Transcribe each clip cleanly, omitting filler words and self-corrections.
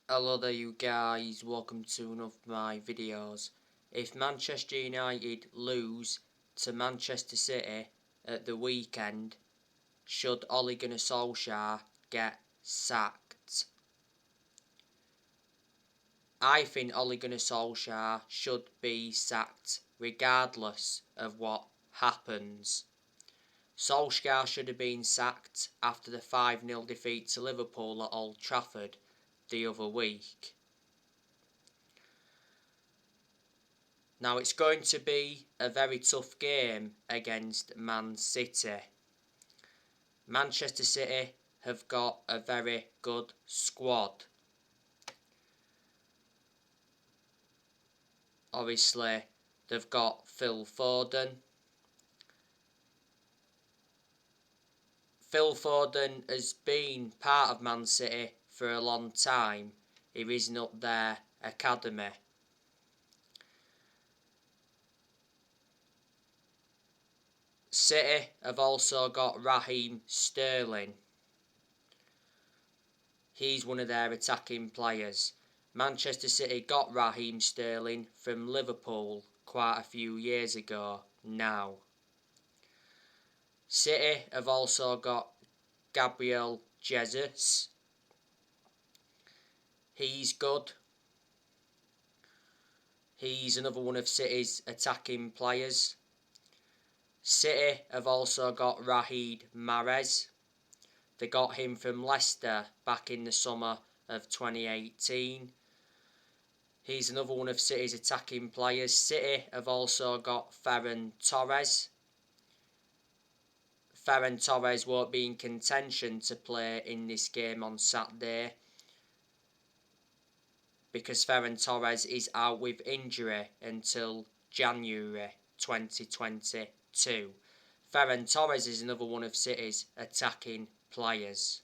Hello there you guys, welcome to one of my videos. If Manchester United lose to Manchester City at the weekend, should Ole Gunnar Solskjaer get sacked? I think Ole Gunnar Solskjaer should be sacked regardless of what happens. Solskjaer should have been sacked after the 5-0 defeat to Liverpool at Old Trafford the other week. Now it's going to be a very tough game against Man City. Manchester City have got a very good squad. Obviously, they've got Phil Foden. Phil Foden has been part of Man City for a long time. He isn't up their academy. City have also got Raheem Sterling. He's one of their attacking players. Manchester City got Raheem Sterling from Liverpool quite a few years ago now. City have also got Gabriel Jesus. He's good. He's another one of City's attacking players. City have also got Riyad Mahrez. They got him from Leicester back in the summer of 2018. He's another one of City's attacking players. City have also got Ferran Torres. Ferran Torres won't be in contention to play in this game on Saturday because Ferran Torres is out with injury until January 2022. Ferran Torres is another one of City's attacking players.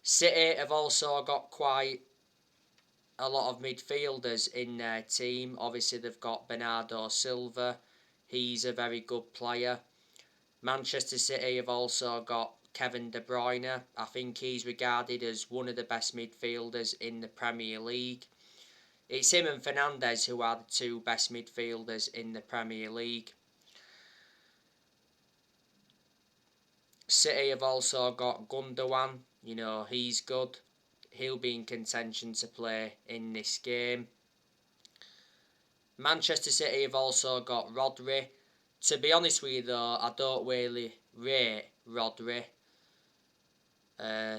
City have also got quite a lot of midfielders in their team. Obviously they've got Bernardo Silva. He's a very good player. Manchester City have also got Kevin De Bruyne. I think he's regarded as one of the best midfielders in the Premier League. It's him and Fernandes who are the two best midfielders in the Premier League. City have also got Gundogan. He's good. He'll be in contention to play in this game. Manchester City have also got Rodri. To be honest with you though, I don't really rate Rodri.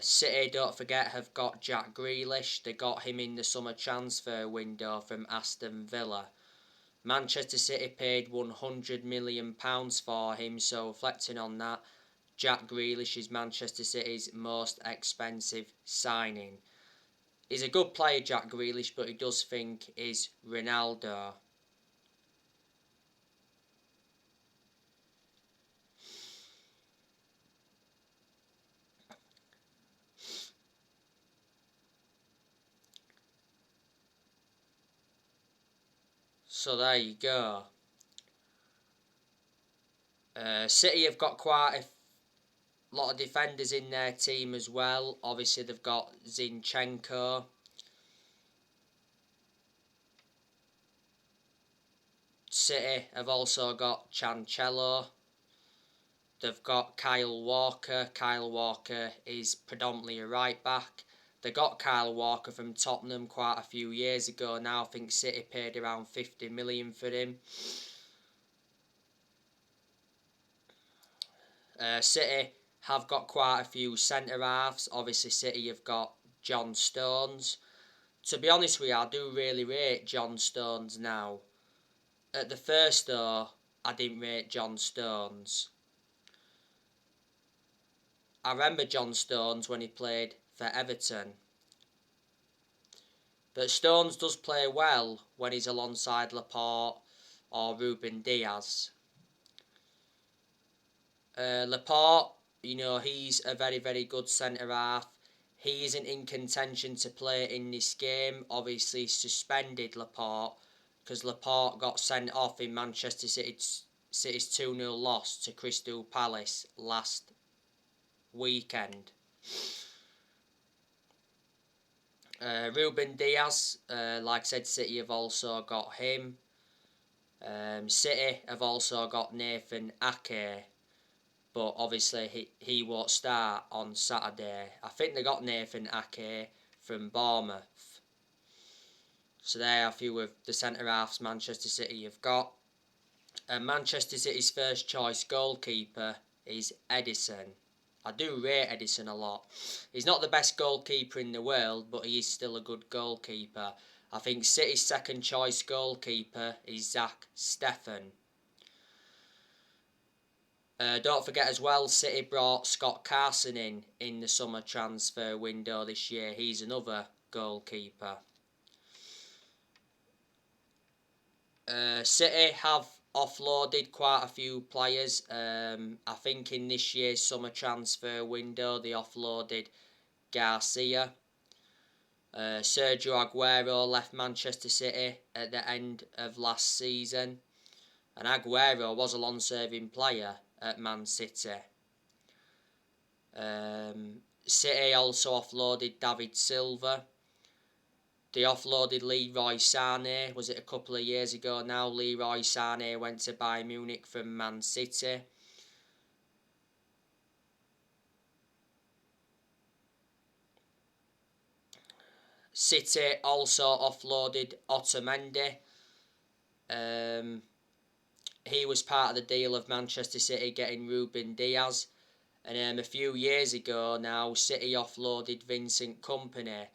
City, don't forget, have got Jack Grealish. They got him in the summer transfer window from Aston Villa. Manchester City paid £100 million for him, so reflecting on that, Jack Grealish is Manchester City's most expensive signing. He's a good player, Jack Grealish, but he does think is Ronaldo. So there you go. City have got quite a lot of defenders in their team as well. Obviously they've got Zinchenko. City have also got Cancelo. They've got Kyle Walker. Kyle Walker is predominantly a right back. They got Kyle Walker from Tottenham quite a few years ago now. I think City paid around 50 million for him. City have got quite a few centre-halves. Obviously City have got John Stones. To be honest with you, I do really rate John Stones now. At the first though, I didn't rate John Stones. I remember John Stones when he played for Everton. But Stones does play well when he's alongside Laporte or Ruben Diaz. Laporte, he's a very, very good centre-half. He isn't in contention to play in this game. Obviously suspended Laporte because Laporte got sent off in Manchester City's 2-0 loss to Crystal Palace last weekend. Ruben Diaz, like I said, City have also got him. City have also got Nathan Ake, but obviously he won't start on Saturday. I think they got Nathan Ake from Bournemouth. So there are a few of the centre-halves Manchester City have got. Manchester City's first choice goalkeeper is Edison. I do rate Edison a lot. He's not the best goalkeeper in the world, but he is still a good goalkeeper. I think City's second choice goalkeeper is Zach Steffen. Don't forget as well, City brought Scott Carson in the summer transfer window this year. He's another goalkeeper. City have offloaded quite a few players. I think in this year's summer transfer window they offloaded Garcia. Sergio Aguero left Manchester City at the end of last season, and Aguero was a long-serving player at Man City. City also offloaded David Silva. They offloaded Leroy Sané, was it a couple of years ago now? Leroy Sané went to Bayern Munich from Man City. City also offloaded Otamendi. He was part of the deal of Manchester City getting Ruben Diaz. And a few years ago now, City offloaded Vincent Kompany,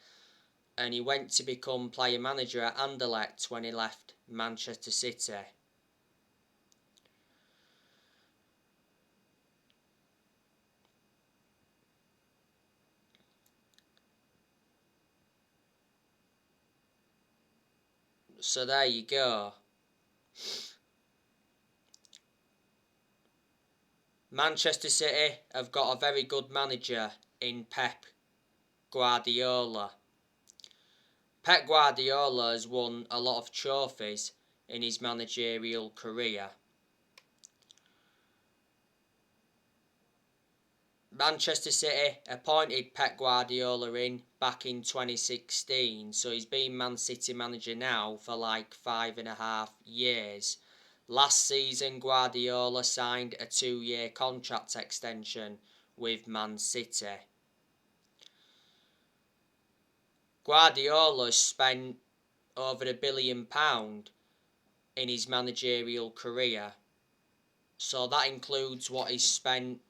and he went to become player manager at Anderlecht when he left Manchester City. So there you go. Manchester City have got a very good manager in Pep Guardiola. Pep Guardiola has won a lot of trophies in his managerial career. Manchester City appointed Pep Guardiola in back in 2016, so he's been Man City manager now for like 5.5 years. Last season, Guardiola signed a 2-year contract extension with Man City. Guardiola spent over £1 billion in his managerial career, so that includes what he spent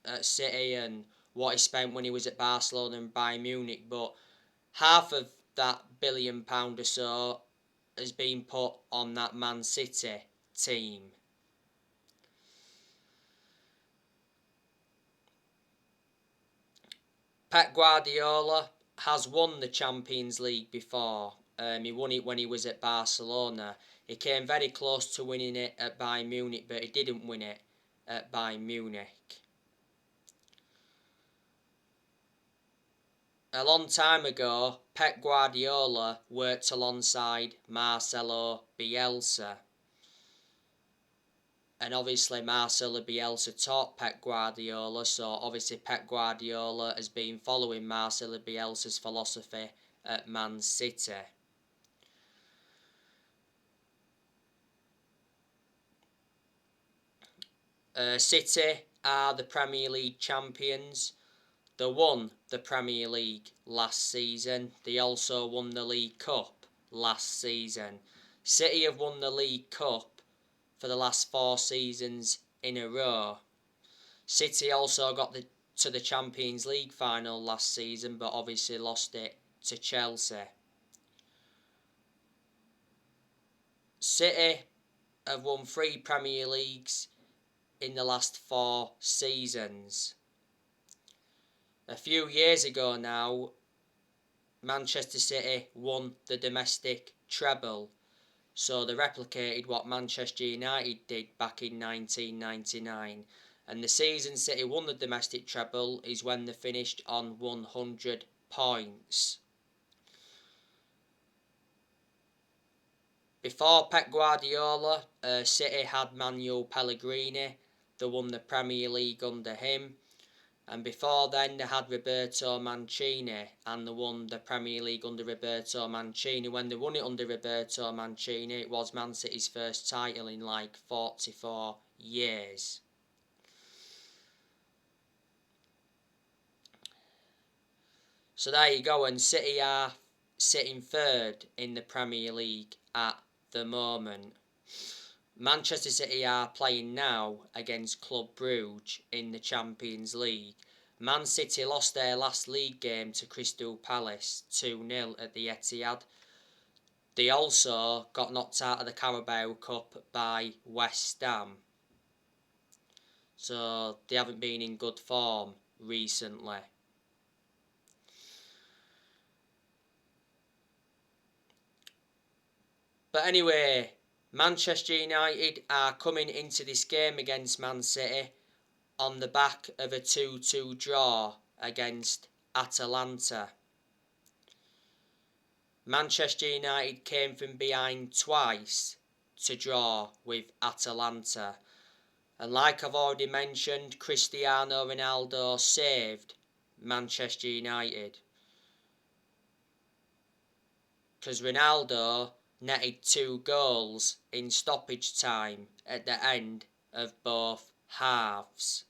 at City and what he spent when he was at Barcelona and Bayern Munich, but half of that £1 billion or so has been put on that Man City team. Pep Guardiola has won the Champions League before. He won it when he was at Barcelona. He came very close to winning it at Bayern Munich, but he didn't win it at Bayern Munich. A long time ago, Pep Guardiola worked alongside Marcelo Bielsa. And obviously Marcelo Bielsa taught Pep Guardiola, so obviously Pep Guardiola has been following Marcelo Bielsa's philosophy at Man City. City are the Premier League champions. They won the Premier League last season. They also won the League Cup last season. City have won the League Cup for the last 4 seasons in a row. City also got to the Champions League final last season, but obviously lost it to Chelsea. City have won 3 Premier Leagues in the last 4 seasons. A few years ago now, Manchester City won the domestic treble, so they replicated what Manchester United did back in 1999, and the season City won the domestic treble is when they finished on 100 points. Before Pep Guardiola, City had Manuel Pellegrini. They won the Premier League under him. And before then, they had Roberto Mancini, and they won the Premier League under Roberto Mancini. When they won it under Roberto Mancini, it was Man City's first title in like 44 years. So there you go, and City are sitting third in the Premier League at the moment. Manchester City are playing now against Club Brugge in the Champions League. Man City lost their last league game to Crystal Palace 2-0 at the Etihad. They also got knocked out of the Carabao Cup by West Ham. So they haven't been in good form recently. But anyway, Manchester United are coming into this game against Man City on the back of a 2-2 draw against Atalanta. Manchester United came from behind twice to draw with Atalanta. And like I've already mentioned, Cristiano Ronaldo saved Manchester United. Because Ronaldo netted 2 goals in stoppage time at the end of both halves.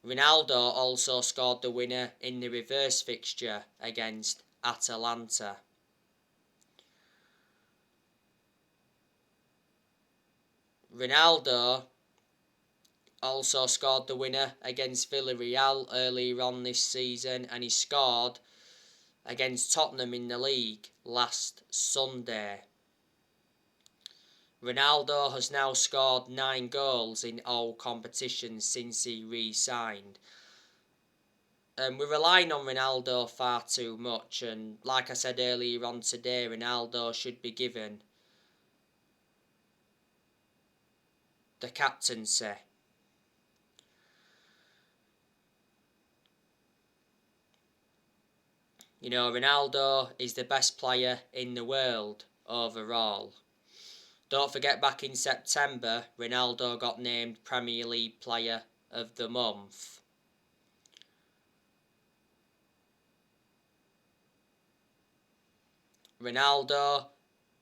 Ronaldo also scored the winner in the reverse fixture against Atalanta. Ronaldo also scored the winner against Villarreal earlier on this season, and he scored against Tottenham in the league last Sunday. Ronaldo has now scored 9 goals in all competitions since he re-signed. We're relying on Ronaldo far too much, and like I said earlier on today, Ronaldo should be given the captaincy. You know, Ronaldo is the best player in the world overall. Don't forget, back in September, Ronaldo got named Premier League Player of the Month. Ronaldo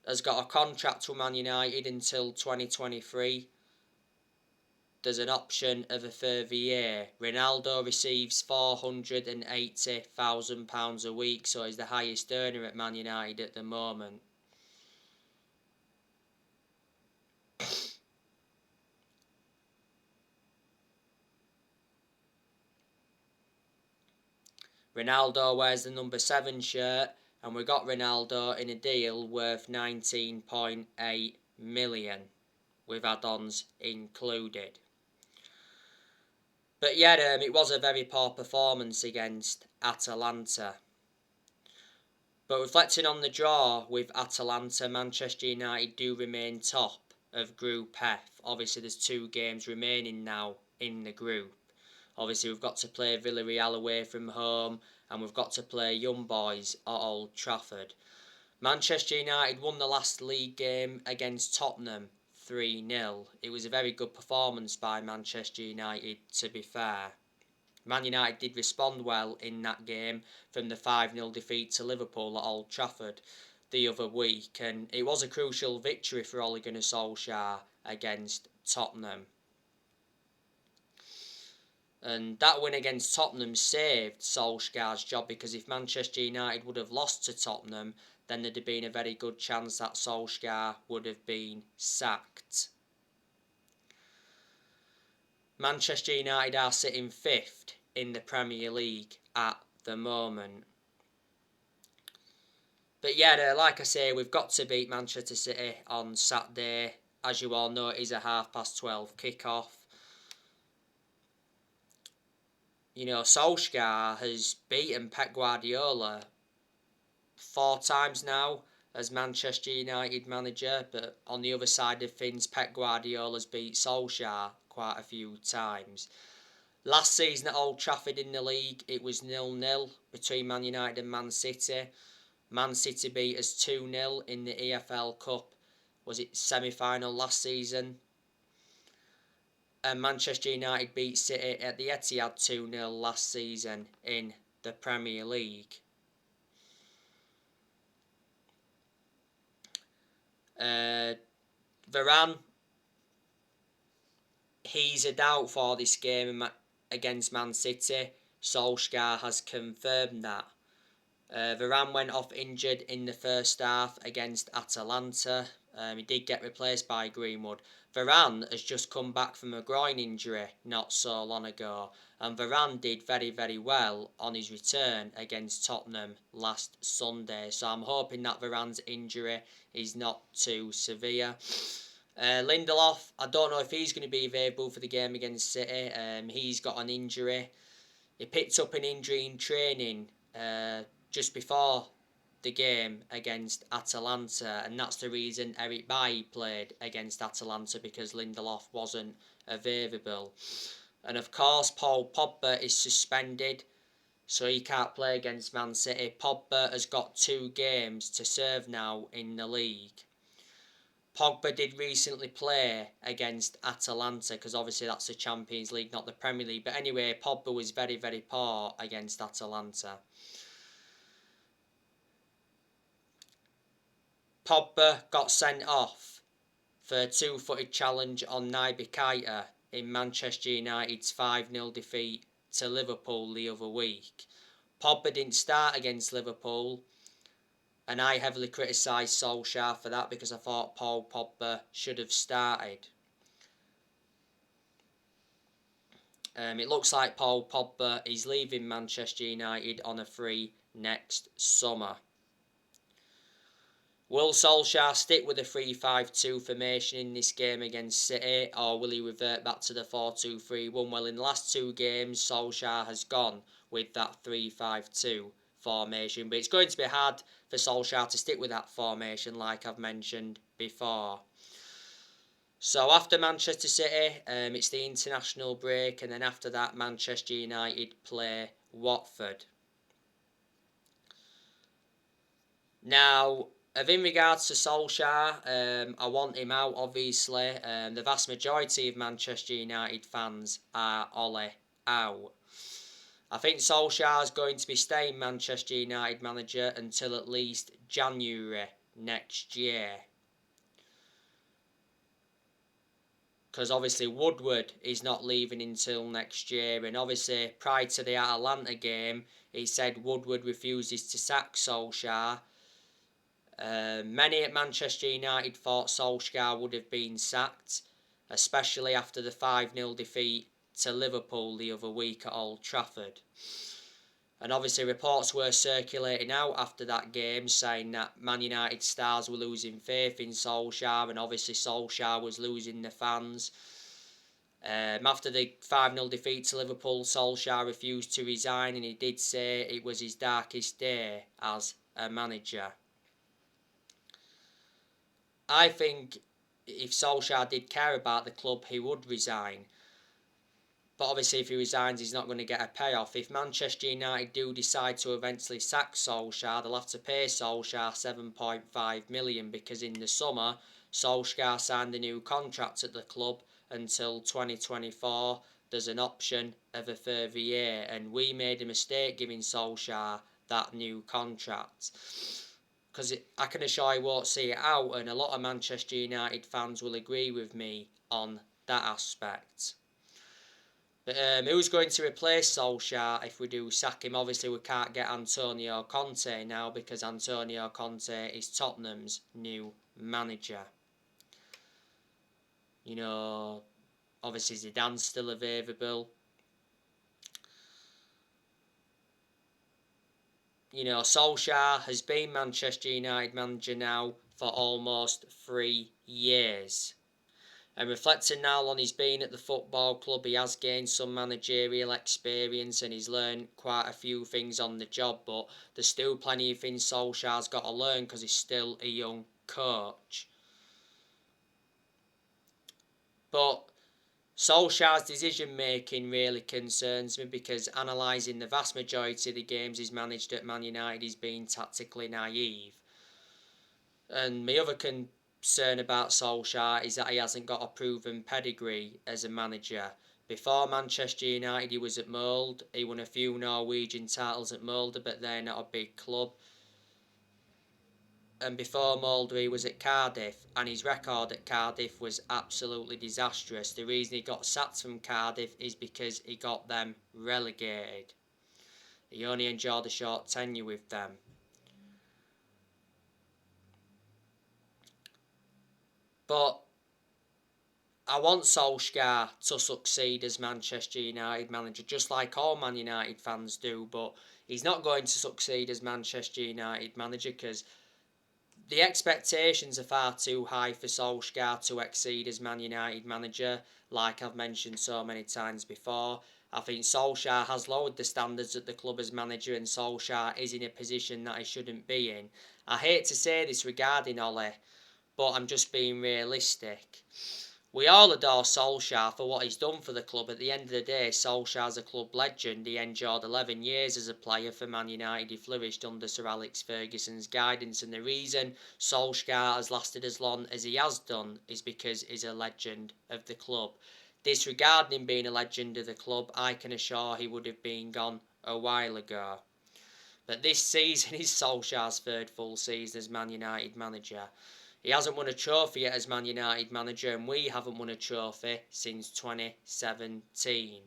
has got a contract with Man United until 2023. There's an option of a further year. Ronaldo receives £480,000 a week, so he's the highest earner at Man United at the moment. Ronaldo wears the number 7 shirt, and we got Ronaldo in a deal worth 19.8 million, with add-ons included. But yeah, it was a very poor performance against Atalanta. But reflecting on the draw with Atalanta, Manchester United do remain top of Group F. Obviously, there's 2 games remaining now in the group. Obviously, we've got to play Villarreal away from home, and we've got to play Young Boys at Old Trafford. Manchester United won the last league game against Tottenham 3-0. It was a very good performance by Manchester United, to be fair. Man United did respond well in that game from the 5-0 defeat to Liverpool at Old Trafford the other week, and it was a crucial victory for Ole Gunnar Solskjaer against Tottenham. And that win against Tottenham saved Solskjaer's job, because if Manchester United would have lost to Tottenham, then there'd have been a very good chance that Solskjaer would have been sacked. Manchester United are sitting 5th in the Premier League at the moment. But yeah, like I say, we've got to beat Manchester City on Saturday. As you all know, it is a 12:30 kick-off. You know, Solskjaer has beaten Pep Guardiola 4 times now as Manchester United manager, but on the other side of things, Pep Guardiola's beat Solskjaer quite a few times. Last season at Old Trafford in the league, it was 0-0 between Man United and Man City. Man City beat us 2-0 in the EFL Cup, was it semi-final last season? and Manchester United beat City at the Etihad 2-0 last season in the Premier League. Varane, he's a doubt for this game against Man City. Solskjaer has confirmed that. Varane went off injured in the first half against Atalanta. He did get replaced by Greenwood. Varane has just come back from a groin injury not so long ago, and Varane did very, very well on his return against Tottenham last Sunday. So I'm hoping that Varane's injury is not too severe. Lindelof, I don't know if he's going to be available for the game against City. He's got an injury. He picked up an injury in training just before the game against Atalanta, and that's the reason Eric Bailly played against Atalanta, because Lindelof wasn't available. And of course, Paul Pogba is suspended, so he can't play against Man City. Pogba has got 2 games to serve now in the league. Pogba did recently play against Atalanta, because obviously that's the Champions League, not the Premier League. But anyway, Pogba was very, very poor against Atalanta. Pogba got sent off for a 2-footed challenge on Naby Keita in Manchester United's 5-0 defeat to Liverpool the other week. Pogba didn't start against Liverpool, and I heavily criticised Solskjaer for that, because I thought Paul Pogba should have started. It looks like Paul Pogba is leaving Manchester United on a free next summer. Will Solskjaer stick with a 3-5-2 formation in this game against City, or will he revert back to the 4-2-3-1? Well, in the last 2 games, Solskjaer has gone with that 3-5-2 formation, but it's going to be hard for Solskjaer to stick with that formation, like I've mentioned before. So after Manchester City, it's the international break, and then after that, Manchester United play Watford. Now, in regards to Solskjaer, I want him out, obviously. The vast majority of Manchester United fans are Ole out. I think Solskjaer is going to be staying Manchester United manager until at least January next year. Because obviously Woodward is not leaving until next year, and obviously prior to the Atalanta game, he said Woodward refuses to sack Solskjaer. Many at Manchester United thought Solskjaer would have been sacked, especially after the 5-0 defeat to Liverpool the other week at Old Trafford. And obviously reports were circulating out after that game saying that Man United stars were losing faith in Solskjaer, and obviously Solskjaer was losing the fans. After the 5-0 defeat to Liverpool, Solskjaer refused to resign, and he did say it was his darkest day as a manager. I think if Solskjaer did care about the club, he would resign. But obviously if he resigns, he's not going to get a payoff. If Manchester United do decide to eventually sack Solskjaer, they'll have to pay Solskjaer $7.5 million, because in the summer, Solskjaer signed a new contract at the club until 2024. There's an option of a further year, and we made a mistake giving Solskjaer that new contract. Because I can assure you won't see it out, and a lot of Manchester United fans will agree with me on that aspect. But who's going to replace Solskjaer if we do sack him? Obviously we can't get Antonio Conte now, because Antonio Conte is Tottenham's new manager. You know, obviously Zidane's still available. You know, Solskjaer has been Manchester United manager now for almost 3 years. And reflecting now on his being at the football club, he has gained some managerial experience and he's learned quite a few things on the job, but there's still plenty of things Solskjaer's got to learn, because he's still a young coach. But Solskjaer's decision making really concerns me, because analysing the vast majority of the games he's managed at Man United, he's been tactically naive. And my other concern about Solskjaer is that he hasn't got a proven pedigree as a manager. Before Manchester United, he was at Molde. He won a few Norwegian titles at Molde, but they're not a big club. And before Molde, he was at Cardiff, and his record at Cardiff was absolutely disastrous. The reason he got sacked from Cardiff is because he got them relegated. He only enjoyed a short tenure with them. But I want Solskjaer to succeed as Manchester United manager, just like all Man United fans do, but he's not going to succeed as Manchester United manager because the expectations are far too high for Solskjaer to exceed as Man United manager, like I've mentioned so many times before. I think Solskjaer has lowered the standards at the club as manager, and Solskjaer is in a position that he shouldn't be in. I hate to say this regarding Ole, but I'm just being realistic. We all adore Solskjaer for what he's done for the club. At the end of the day, Solskjaer's a club legend. He endured 11 years as a player for Man United. He flourished under Sir Alex Ferguson's guidance, and the reason Solskjaer has lasted as long as he has done is because he's a legend of the club. Disregarding him being a legend of the club, I can assure he would have been gone a while ago. But this season is Solskjaer's third full season as Man United manager. He hasn't won a trophy yet as Man United manager, and we haven't won a trophy since 2017.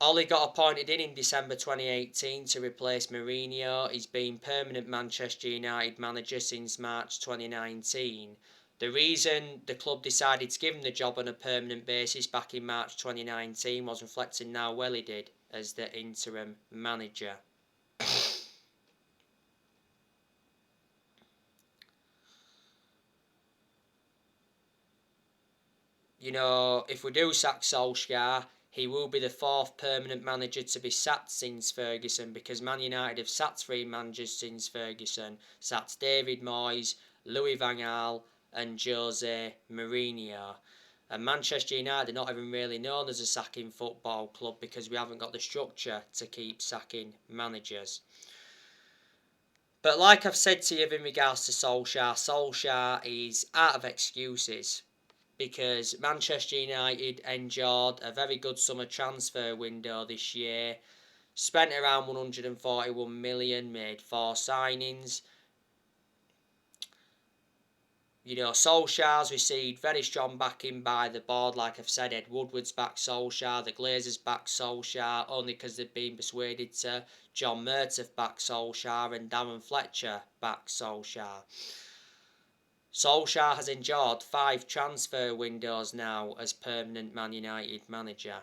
Ole got appointed in December 2018 to replace Mourinho. He's been permanent Manchester United manager since March 2019. The reason the club decided to give him the job on a permanent basis back in March 2019 was reflecting how well he did as the interim manager. You know, if we do sack Solskjaer, he will be the fourth permanent manager to be sacked since Ferguson, because Man United have sacked 3 managers since Ferguson. Sacked David Moyes, Louis van Gaal and Jose Mourinho. And Manchester United are not even really known as a sacking football club because we haven't got the structure to keep sacking managers. But like I've said to you in regards to Solskjaer is out of excuses, because Manchester United endured a very good summer transfer window this year, spent around 141 million, made 4 signings. You know, Solskjaer's received very strong backing by the board. Like I've said, Ed Woodward's backed Solskjaer, the Glazers backed Solskjaer, only because they've been persuaded to. John Murtough backed Solskjaer, and Darren Fletcher backed Solskjaer. Solskjaer has endured 5 transfer windows now as permanent Man United manager.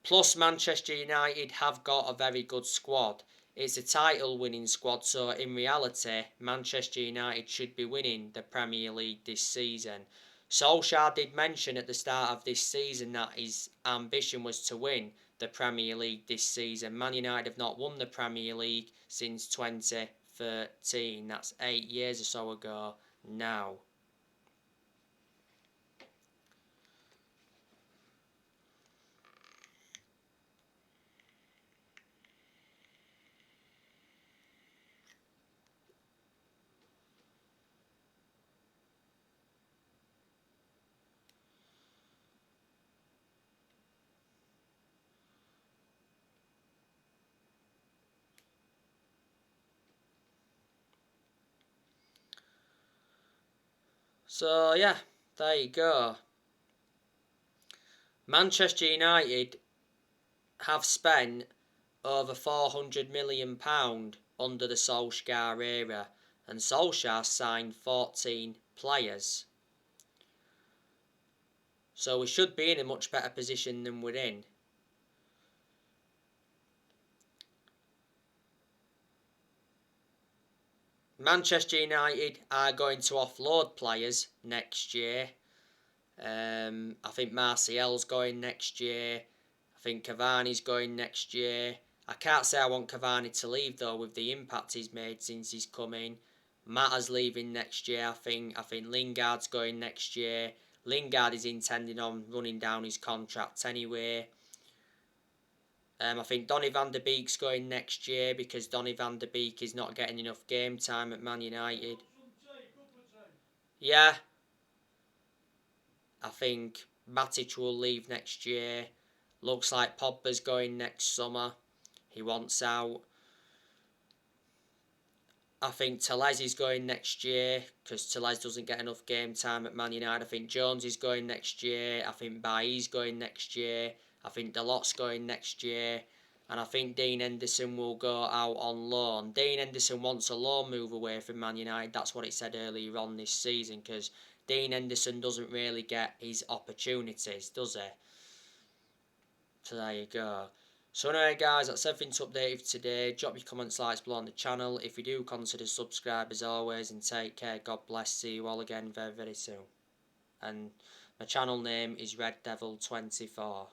Plus, Manchester United have got a very good squad. It's a title-winning squad, so in reality, Manchester United should be winning the Premier League this season. Solskjaer did mention at the start of this season that his ambition was to win the Premier League this season. Man United have not won the Premier League since 2013. That's 8 years or so ago now. So yeah, there you go. Manchester United have spent over £400 million under the Solskjaer era, and Solskjaer signed 14 players. So we should be in a much better position than we're in. Manchester United are going to offload players next year. I think Martial's going next year. I think Cavani's going next year. I can't say I want Cavani to leave though, with the impact he's made since he's come in. Mata's leaving next year, I think. I think Lingard's going next year. Lingard is intending on running down his contract anyway. I think Donny van der Beek's going next year because Donny van der Beek is not getting enough game time at Man United. Yeah, I think Matic will leave next year. Looks like Pogba's going next summer. He wants out. I think Tellez is going next year because Tellez doesn't get enough game time at Man United. I think Jones is going next year. I think Bailly's going next year. I think Dalot's going next year. And I think Dean Henderson will go out on loan. Dean Henderson wants a loan move away from Man United. That's what it said earlier on this season because Dean Henderson doesn't really get his opportunities, does he? So there you go. So anyway guys, that's everything to update you for today. Drop your comments, likes below on the channel. If you do, consider subscribe as always, and take care. God bless. See you all again very, very soon. And my channel name is Red Devil 24.